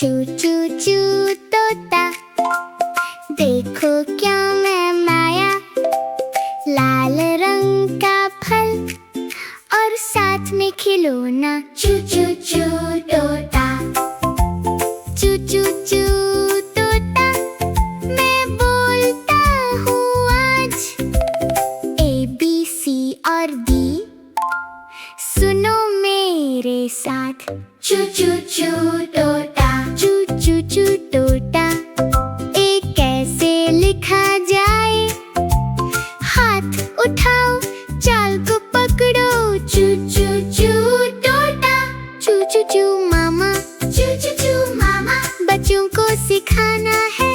चू चू चू तोता, देखो क्या मैं लाया, लाल रंग का फल और साथ में खिलौना। चू चू चू तोता, चू चू चू तोता, मैं बोलता हूँ आज ABC और D, सुनो मेरे साथ। चू चू चू तोता, चू चू चू तोता, एक कैसे लिखा जाए, हाथ उठाओ चाल को पकड़ो। चू चू चू तोता, चू चू चू मामा, चू चू चू मामा, बच्चों को सिखाना है,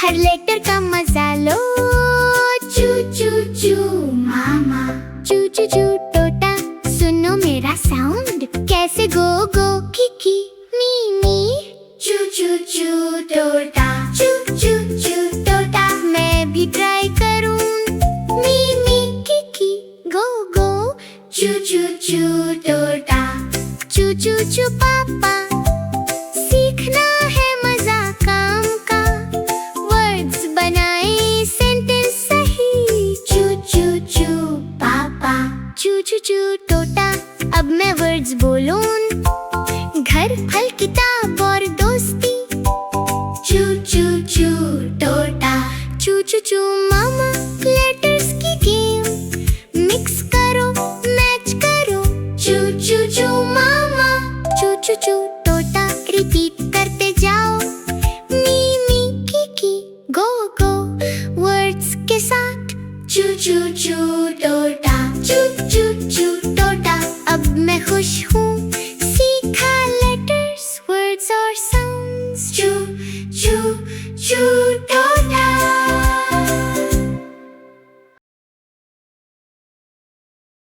हर लेटर का मजा लो। चू चू चू मामा, चू चू चू तोता, सुनो मेरा साउंड, कैसे गो गो किकी मी मी। चू चू चू तोता, चू चू चू तोता, मैं भी ट्राई करूं मी मी किकी गो गो। चू चू चू तोता, चू चू चू पापा, सीखना है मजा काम का, वर्ड्स बनाए सेंटेंस सही। चू चू चू पापा, चू चू चू तोता, अब मैं वर्ड्स बोलूं, घर फल किताब और दोस्ती। चू चू चू तोता, चू चू चू मामा, लेटर्स की गेम, मिक्स करो मैच करो। चू चू चू मामा, चू चू चू तोता, रिपीट करते जाओ मी मी किकी गो गो, वर्ड्स के साथ। चू चू चू तोता, चू चू चू तोता, अब मैं खुश हूँ, सीखा लेटर्स वर्ड्स और साउंड्स। चू चू चू तोता।